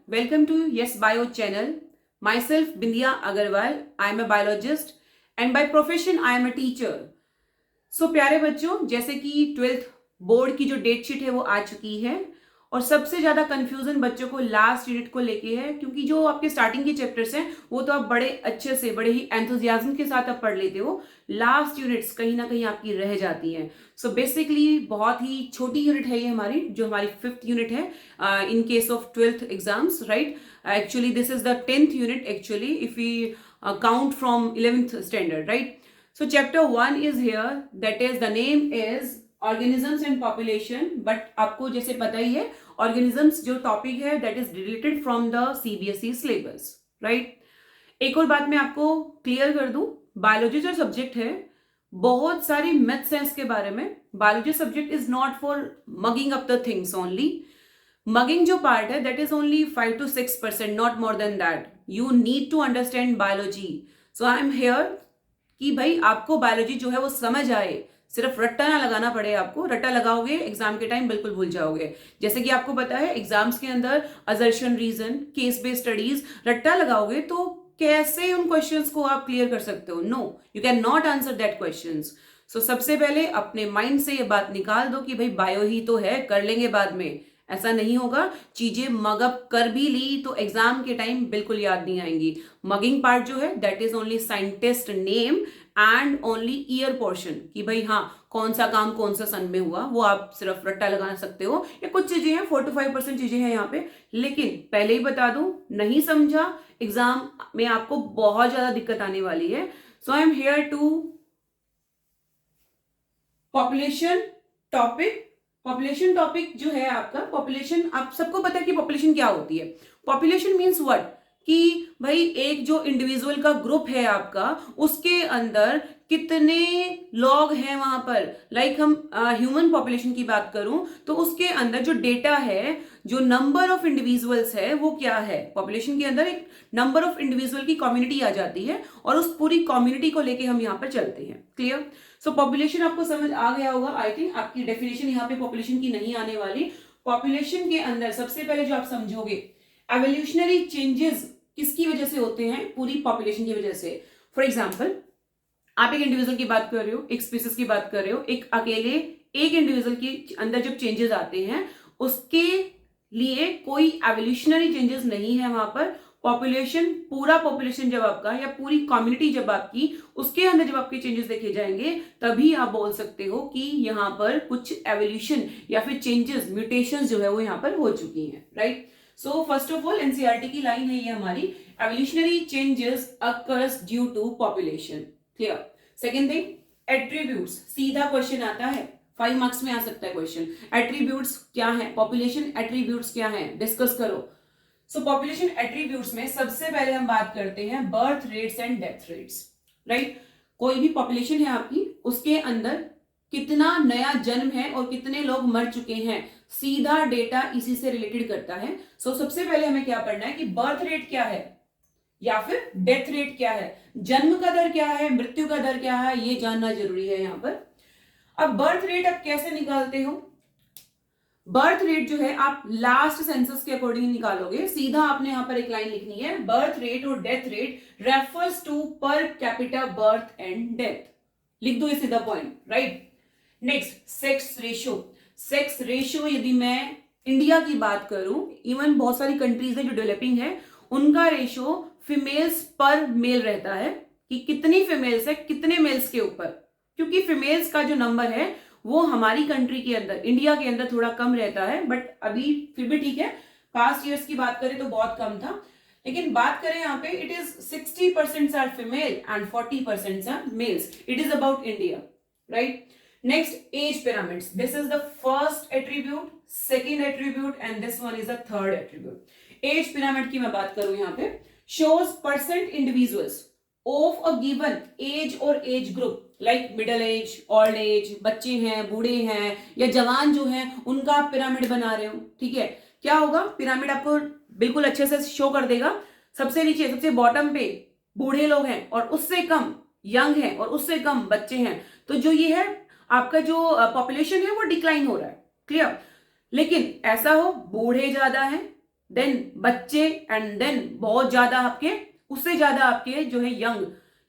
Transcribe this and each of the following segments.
Welcome to Yes Bio channel. Myself Bindya Agarwal. I am a biologist and by profession I am a teacher. So प्यारे बच्चों, जैसे कि 12th board की जो date sheet है वो आ चुकी है और सबसे ज्यादा कंफ्यूजन बच्चों को लास्ट यूनिट को लेके है, क्योंकि जो आपके स्टार्टिंग के चैप्टर्स हैं वो तो आप बड़े अच्छे से बड़े ही एंथुजियाज्म के साथ आप पढ़ लेते हो, लास्ट यूनिट्स कहीं ना कहीं आपकी रह जाती हैं. सो बेसिकली बहुत ही छोटी यूनिट है ये हमारी, जो हमारी 5th यूनिट है in case of 12th exams, right. Actually this is the 10th unit actually if we count from 11th standard, right? So chapter 1 is here, that is the name is organisms and population. But आपको जैसे पता ही है organisms जो topic है that is related from the CBSE syllabus, right? एक और बात मैं आपको क्लियर कर दूं, बायोलॉजी जो सब्जेक्ट है बहुत सारी मैथ साइंस के बारे में, biology subject is not for mugging up the things only. Mugging जो पार्ट है that is only 5 to 6%, not more than that. You need to understand biology. So I am here कि भाई आपको biology जो है वो समझ आए, सिर्फ रट्टा ना लगाना पड़े. आपको रट्टा लगाओगे एग्जाम के टाइम बिल्कुल भूल जाओगे. जैसे कि आपको पता है एग्जाम्स के अंदर assertion, reason, case based studies, रट्टा लगाओगे तो कैसे उन क्वेश्चंस को आप क्लियर कर सकते हो? No, you can not answer that questions. So सबसे पहले अपने माइंड से ये बात निकाल दो कि भाई बायो ही तो है, कर लेंगे बाद में. ऐसा नहीं होगा. चीजें मगअप कर भी ली तो एग्जाम के टाइम बिल्कुल याद नहीं आएंगी. मगिंग पार्ट जो है that is only scientist name and only year portion, कि भाई हाँ कौन सा काम कौन सा सन में हुआ वो आप सिर्फ रट्टा लगा सकते हो. ये कुछ चीजें हैं, 4 to 5% चीजें हैं यहाँ पे. लेकिन पहले ही बता दूं, नहीं समझा एग्जाम में आपको बहुत ज्यादा दिक्कत आने वाली है. So I am here to population topic. Population topic जो है आपका, पॉपुलेशन आप सबको पता है कि पॉपुलेशन क्या होती है. पॉपुलेशन मीन्स व्हाट, कि भाई एक जो इंडिविजुअल का ग्रुप है आपका, उसके अंदर कितने लोग हैं वहां पर. लाइक हम ह्यूमन पॉपुलेशन की बात करूं तो उसके अंदर जो डेटा है, जो नंबर ऑफ इंडिविजुअल्स है वो क्या है. पॉपुलेशन के अंदर एक नंबर ऑफ इंडिविजुअल की कम्युनिटी आ जाती है और उस पूरी कम्युनिटी को लेके हम यहाँ पर चलते हैं. क्लियर? सो पॉपुलेशन आपको समझ आ गया होगा. आई थिंक आपकी डेफिनेशन यहाँ पे पॉपुलेशन की नहीं आने वाली. पॉपुलेशन के अंदर सबसे पहले जो आप समझोगे, एवोल्यूशनरी चेंजेस किसकी वजह से होते हैं? पूरी पॉपुलेशन की वजह से. फॉर एग्जाम्पल, आप एक इंडिविजुअल की बात कर रहे हो, एक स्पीसीज की बात कर रहे हो, एक अकेले एक इंडिविजुअल के अंदर जब चेंजेस आते हैं उसके लिए कोई एवोल्यूशनरी चेंजेस नहीं है वहां पर. पॉपुलेशन, पूरा पॉपुलेशन जब आपका या पूरी कम्युनिटी जब आपकी, उसके अंदर जब आपके चेंजेस देखे जाएंगे तभी आप बोल सकते हो कि यहाँ पर कुछ एवोल्यूशन या फिर चेंजेस, म्यूटेशंस जो है वो यहाँ पर हो चुकी हैं, right. So first of all NCERT की लाइन है ये हमारी, evolutionary changes occurs due to population. Clear? Second thing, attributes. सीधा क्वेश्चन आता है, 5 मार्क्स में आ सकता है क्वेश्चन. एट्रीब्यूट्स क्या है? पॉपुलेशन एट्रीब्यूट्स क्या है? डिस्कस करो. सो पॉपुलेशन एट्रीब्यूट्स में सबसे पहले हम बात करते हैं birth rates and death rates, right. कोई भी पॉपुलेशन है आपकी, उसके अंदर कितना नया जन्म है और कितने लोग मर चुके हैं, सीधा डेटा इसी से रिलेटेड करता है. सो सबसे पहले हमें क्या पढ़ना है कि बर्थ रेट क्या है या फिर डेथ रेट क्या है, जन्म का दर क्या है, मृत्यु का दर क्या है, ये जानना जरूरी है यहाँ पर. अब बर्थ रेट आप कैसे निकालते हो? बर्थ रेट जो है आप लास्ट सेंसस के अकॉर्डिंग निकालोगे. सीधा आपने यहां पर एक लाइन लिखनी है, बर्थ रेट और death rate refers to per capita birth and death. लिख दो ये सीधा point, right. Next, sex ratio. Sex ratio यदि मैं इंडिया की बात करूं, इवन बहुत सारी कंट्रीज है जो डेवलपिंग है, उनका रेशियो फीमेल्स पर मेल रहता है कि कितनी फीमेल्स है कितने मेल्स के ऊपर. क्योंकि फीमेल्स का जो नंबर है वो हमारी कंट्री के अंदर, इंडिया के अंदर थोड़ा कम रहता है, बट अभी फिर भी ठीक है. पास्ट ईयर्स की बात करें तो बहुत कम था, लेकिन बात करें यहाँ पे it is 60% are female and 40% are males. It is about India, right. Next, age pyramids. This is the first attribute, second attribute and this one is the third attribute. Age pyramid की मैं बात करूं यहाँ पे, shows percent individuals of a given age और age group, like middle age, old age, बच्चे हैं, बूढ़े हैं या जवान जो हैं, उनका आप पिरामिड बना रहे हो. ठीक है, क्या होगा? पिरामिड आपको बिल्कुल अच्छे से शो कर देगा. सबसे नीचे, सबसे बॉटम पे बूढ़े लोग हैं और उससे कम यंग हैं और उससे कम बच्चे हैं. तो जो ये है आपका जो पॉपुलेशन है वो डिक्लाइन हो रहा है. क्लियर? लेकिन ऐसा हो बूढ़े ज्यादा हैं, देन बच्चे, एंड देन बहुत ज्यादा आपके, उससे ज्यादा आपके जो है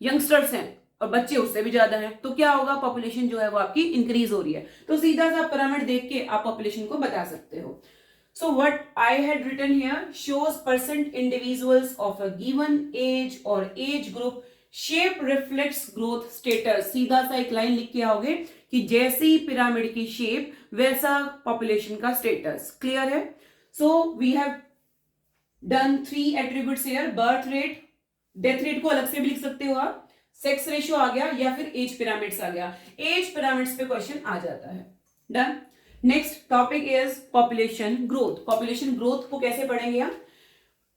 यंगस्टर्स हैं, और बच्चे उससे भी ज्यादा हैं, तो क्या होगा, पॉपुलेशन जो है वो आपकी इंक्रीज हो रही है। तो सीधा सा पिरामिड देख के आप पॉपुलेशन को बता सकते हो। So what I had written here shows percent individuals of a given age or age group. Shape reflects growth status. सीधा सा एक लाइन लिख के आओगे कि जैसी पिरामिड की शेप वैसा पॉपुलेशन का स्टेटस। क्लियर है? So we have done 3 attributes here. Birth rate, death rate को अलग से भी लिख सकते हो आप, सेक्स रेशियो आ गया, या फिर एज पिरामिड्स आ गया। एज पिरामिड्स पे क्वेश्चन आ जाता है। Done. Next topic is population growth. Population growth को कैसे पढ़ेंगे हम?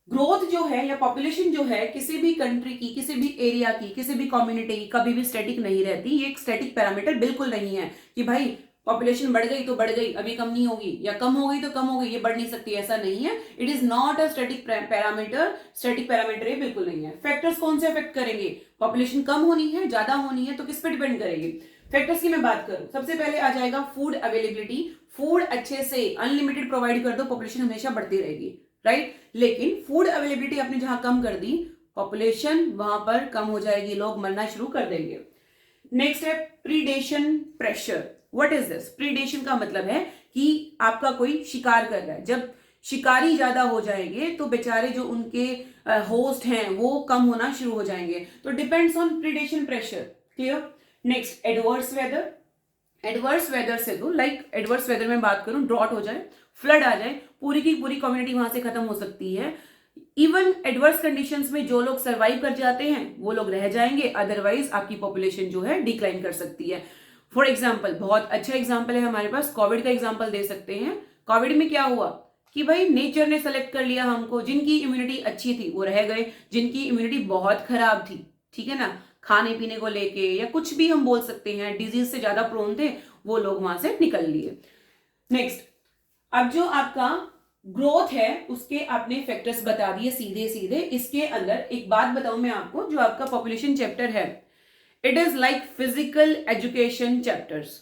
ग्रोथ जो है या पॉपुलेशन जो है किसी भी कंट्री की, किसी भी एरिया की, किसी भी कम्युनिटी की कभी भी स्टैटिक नहीं रहती। ये एक स्टैटिक पैरामीटर बिल्कुल नहीं है कि भाई पॉपुलेशन बढ़ गई तो बढ़ गई, अभी कम नहीं होगी, या कम हो गई तो कम हो गई, ये बढ़ नहीं सकती, ऐसा नहीं है। It is not a static parameter. Static parameter ये बिल्कुल नहीं है। फैक्टर्स कौन से अफेक्ट करेंगे? पॉपुलेशन कम होनी है, ज्यादा होनी है, तो किस पे डिपेंड करेगी? फैक्टर्स की मैं बात करूं, सबसे पहले आ जाएगा फूड अवेलेबिलिटी। फूड अच्छे से अनलिमिटेड प्रोवाइड कर दो, पॉपुलेशन हमेशा बढ़ती रहेगी, राइट। लेकिन फूड अवेलेबिलिटी आपने जहां कम कर दी, पॉपुलेशन वहां पर कम हो जाएगी, लोग मरना शुरू कर देंगे। नेक्स्ट है predation pressure. What is this? Predation का मतलब है कि आपका कोई शिकार कर रहा है। जब शिकारी ज्यादा हो जाएंगे तो बेचारे जो उनके होस्ट हैं वो कम होना शुरू हो जाएंगे। तो depends on predation pressure. Clear? Next adverse weather. Adverse weather से तो लाइक एडवर्स वेदर में बात करूं, ड्रॉट हो जाए, फ्लड आ जाए, पूरी की पूरी कम्युनिटी वहां से खत्म हो सकती है। इवन एडवर्स कंडीशंस में जो लोग सर्वाइव कर जाते हैं वो लोग रह जाएंगे, अदरवाइज आपकी पॉपुलेशन जो है डिक्लाइन कर सकती है। फॉर एग्जाम्पल, बहुत अच्छा एग्जाम्पल है हमारे पास, कोविड का एग्जाम्पल दे सकते हैं। कोविड में क्या हुआ कि भाई नेचर ने सेलेक्ट कर लिया हमको, जिनकी इम्यूनिटी अच्छी थी वो रह गए, जिनकी इम्यूनिटी बहुत खराब थी, ठीक है ना, खाने पीने को लेके या कुछ भी हम बोल सकते हैं, डिजीज से ज्यादा प्रोन थे, वो लोग वहां से निकल लिए। नेक्स्ट, अब जो आपका ग्रोथ है उसके आपने फैक्टर्स बता दिए सीधे सीधे। इसके अंदर एक बात बताऊं मैं आपको, जो आपका पॉपुलेशन चैप्टर है, it is like physical education chapters.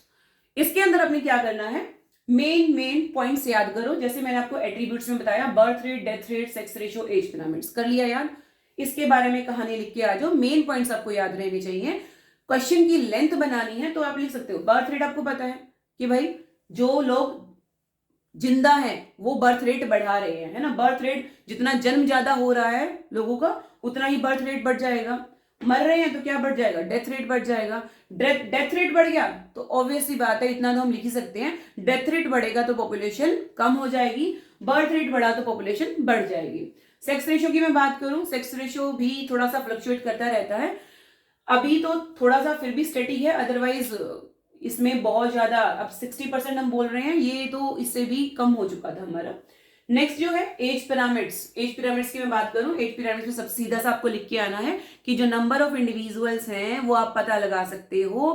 इसके अंदर आपने क्या करना है, मेन पॉइंट्स याद करो। जैसे मैंने आपको एट्रीब्यूट्स में बताया, birth rate, death rate, sex ratio, age pyramids, कर लिया याद। इसके बारे में कहानी लिख के आ जाओ, मेन पॉइंट्स आपको याद रहने चाहिए। क्वेश्चन की लेंथ बनानी है तो आप लिख सकते हो, बर्थ रेट आपको पता है कि भाई जो लोग जिंदा है वो बर्थ रेट बढ़ा रहे हैं, है ना। बर्थ रेट, जितना जन्म ज्यादा हो रहा है लोगों का उतना ही बर्थ रेट बढ़ जाएगा। मर रहे हैं तो क्या बढ़ जाएगा, डेथ रेट बढ़ जाएगा। डेथ रेट बढ़ गया तो ऑब्वियस सी बात है, इतना तो हम लिख ही सकते हैं, डेथ रेट बढ़ेगा तो पॉपुलेशन कम हो जाएगी, बर्थ रेट बढ़ा तो पॉपुलेशन बढ़ जाएगी। सेक्स रेशियो की मैं बात करूं, सेक्स रेशियो भी थोड़ा सा फ्लक्चुएट करता रहता है। अभी तो थोड़ा सा फिर भी स्टेटिक है, अदरवाइज इसमें बहुत ज्यादा, अब 60% हम बोल रहे हैं, ये तो इससे भी कम हो चुका था हमारा। नेक्स्ट जो है एज पिरामिड्स। एज पिरामिड्स की मैं बात करूं, एज पिरामिड्स में सबसे सीधा सा आपको लिख के आना है कि जो नंबर ऑफ इंडिविजुअल्स हैं वो आप पता लगा सकते हो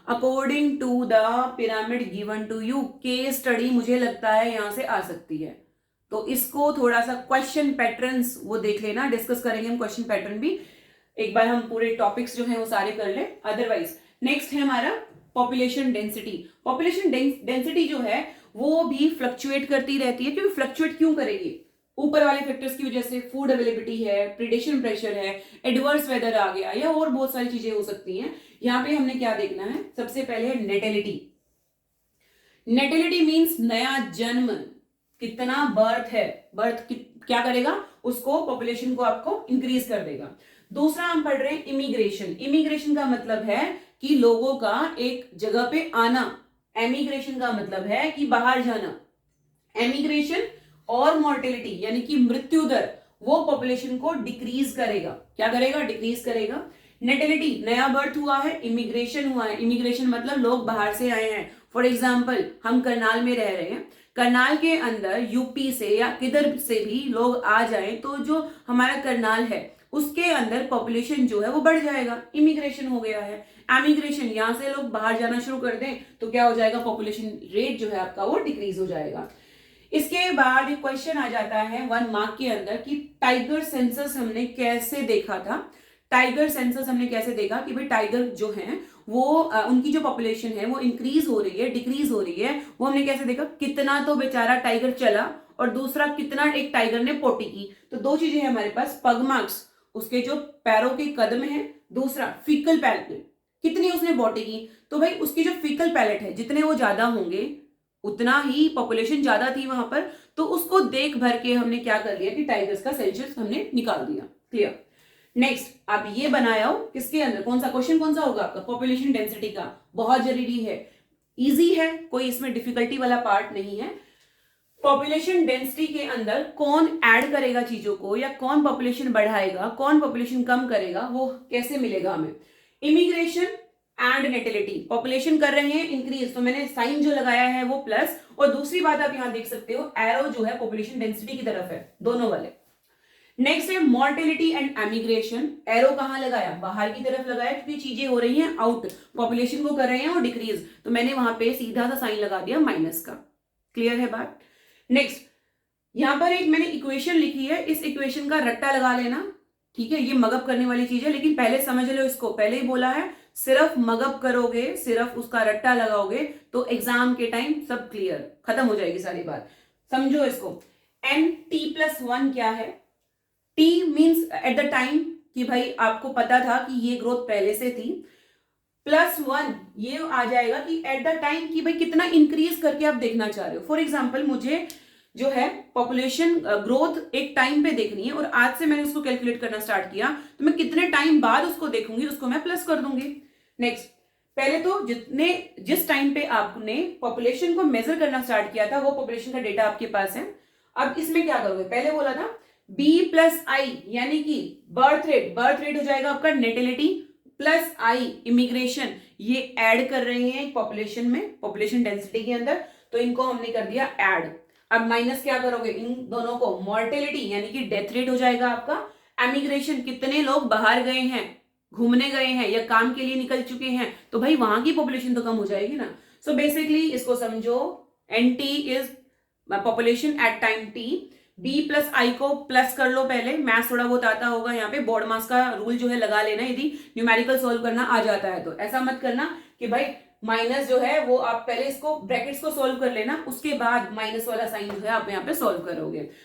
according to the pyramid given to you. Case study मुझे लगता है यहां से आ सकती है, तो इसको थोड़ा सा क्वेश्चन पैटर्न्स वो देख लेना, डिस्कस करेंगे हम क्वेश्चन पैटर्न भी, एक बार हम पूरे टॉपिक्स जो हैं वो सारे कर ले। अदरवाइज नेक्स्ट है हमारा पॉपुलेशन डेंसिटी। पॉपुलेशन डेंसिटी जो है वो भी फ्लक्चुएट करती रहती है। क्योंकि फ्लक्चुएट क्यों करेगी, ऊपर वाले फैक्टर्स की वजह से, फूड अवेलेबिलिटी है, प्रीडेशन प्रेशर है, एडवर्स वेदर आ गया, या और बहुत सारी चीजें हो सकती हैं। यहाँ पे हमने क्या देखना है, सबसे पहले नेटेलिटी। नेटेलिटी मीन्स नया जन्म, कितना बर्थ है, बर्थ क्या करेगा, उसको पॉपुलेशन को आपको इंक्रीज कर देगा। दूसरा हम पढ़ रहे हैं इमिग्रेशन। इमिग्रेशन का मतलब है कि लोगों का एक जगह पे आना। एमिग्रेशन का मतलब है कि बाहर जाना। एमिग्रेशन और मॉर्टेलिटी यानी कि मृत्यु दर, वो पॉपुलेशन को डिक्रीज करेगा। क्या करेगा, डिक्रीज करेगा। नेटेलिटी, नया बर्थ हुआ है, इमिग्रेशन हुआ है। इमिग्रेशन मतलब लोग बाहर से आए हैं। फॉर एग्जाम्पल, हम करनाल में रह रहे हैं, करनाल के अंदर यूपी से या किधर से भी लोग आ जाएं तो जो हमारा करनाल है उसके अंदर पॉपुलेशन जो है वो बढ़ जाएगा, इमिग्रेशन हो गया है। एमिग्रेशन, यहां से लोग बाहर जाना शुरू कर दें तो क्या हो जाएगा, पॉपुलेशन रेट जो है आपका वो डिक्रीज हो जाएगा। इसके बाद एक क्वेश्चन आ जाता है 1 मार्क के अंदर कि टाइगर सेंसस हमने कैसे देखा था। टाइगर सेंसस हमने कैसे देखा कि भाई टाइगर जो है वो उनकी जो पॉपुलेशन है वो इंक्रीज हो रही है, डिक्रीज हो रही है, वो हमने कैसे देखा, कितना तो बेचारा टाइगर चला और दूसरा कितना एक टाइगर ने पोटी की। तो दो चीजें हैं हमारे पास, पग मार्क्स उसके जो पैरों के कदम है, दूसरा फीकल पैलेट कितनी उसने पोटी की। तो भाई उसकी जो फीकल पैलेट है जितने वो ज्यादा होंगे उतना ही पॉपुलेशन ज्यादा थी वहां पर, तो उसको देख भर के हमने क्या कर लिया कि टाइगर्स का सेंसस हमने निकाल दिया। क्लियर। नेक्स्ट आप ये बनाया हो किसके अंदर, कौन सा क्वेश्चन कौन सा होगा आपका, पॉपुलेशन डेंसिटी का। बहुत जरूरी है, इजी है, कोई इसमें डिफिकल्टी वाला पार्ट नहीं है। पॉपुलेशन डेंसिटी के अंदर कौन ऐड करेगा चीजों को, या कौन पॉपुलेशन बढ़ाएगा, कौन पॉपुलेशन कम करेगा, वो कैसे मिलेगा हमें। इमिग्रेशन एंड नेटिलिटी, पॉपुलेशन कर रहे हैं इंक्रीज, तो मैंने साइन जो लगाया है वो प्लस, और दूसरी बात आप यहां देख सकते हो एरो जो है पॉपुलेशन डेंसिटी की तरफ है, दोनों वाले। नेक्स्ट है मॉर्टेलिटी एंड एमिग्रेशन, एरो कहां लगाया, बाहर की तरफ लगाया, क्योंकि चीजें हो रही हैं आउट, पॉपुलेशन को कर रहे हैं और डिक्रीज, तो मैंने वहां पे सीधा सा साइन लगा दिया माइनस का। क्लियर है बात। नेक्स्ट यहां पर एक मैंने इक्वेशन लिखी है, इस इक्वेशन का रट्टा लगा लेना, ठीक है, ये मगअप करने वाली चीज है, लेकिन पहले समझ लो इसको, पहले ही बोला है सिर्फ मगअप करोगे, सिर्फ उसका रट्टा लगाओगे तो एग्जाम के टाइम सब क्लियर खत्म हो जाएगी सारी बात। समझो इसको, एन टी प्लस वन क्या है, T means at the time, कि भाई आपको पता था कि ये ग्रोथ पहले से थी, प्लस वन ये आ जाएगा कि एट द टाइम कि भाई कितना इंक्रीज करके आप देखना चाह रहे हो। फॉर एग्जाम्पल मुझे जो है पॉपुलेशन ग्रोथ एक टाइम पे देखनी है, और आज से मैंने उसको कैलकुलेट करना स्टार्ट किया, तो मैं कितने टाइम बाद उसको देखूंगी, उसको मैं प्लस कर दूंगी। नेक्स्ट, पहले तो जिस टाइम पे आपने पॉपुलेशन को मेजर करना स्टार्ट किया था वो पॉपुलेशन का डेटा आपके पास है। अब इसमें क्या करोगे, पहले बोला था b प्लस आई, यानी कि बर्थ रेट हो जाएगा आपका नेटिलिटी प्लस आई इमिग्रेशन, ये ऐड कर रहे हैं पॉपुलेशन में, पॉपुलेशन डेंसिटी के अंदर, तो इनको हमने कर दिया ऐड। अब माइनस क्या करोगे इन दोनों को, मॉर्टेलिटी यानी कि डेथ रेट हो जाएगा आपका, एमिग्रेशन कितने लोग बाहर गए हैं, घूमने गए हैं या काम के लिए निकल चुके हैं, तो भाई वहां की पॉपुलेशन तो कम हो जाएगी ना। सो बेसिकली इसको समझो, N T is population at time T, b plus I को प्लस कर लो, पहले मैथ्स थोड़ा बहुत आता होगा, यहाँ पे बोर्ड मास का रूल जो है लगा लेना, यदि न्यूमेरिकल सोल्व करना आ जाता है तो। ऐसा मत करना कि भाई माइनस जो है वो आप पहले इसको ब्रैकेट्स को सोल्व कर लेना, उसके बाद माइनस वाला साइन जो है आप यहाँ पे सोल्व करोगे।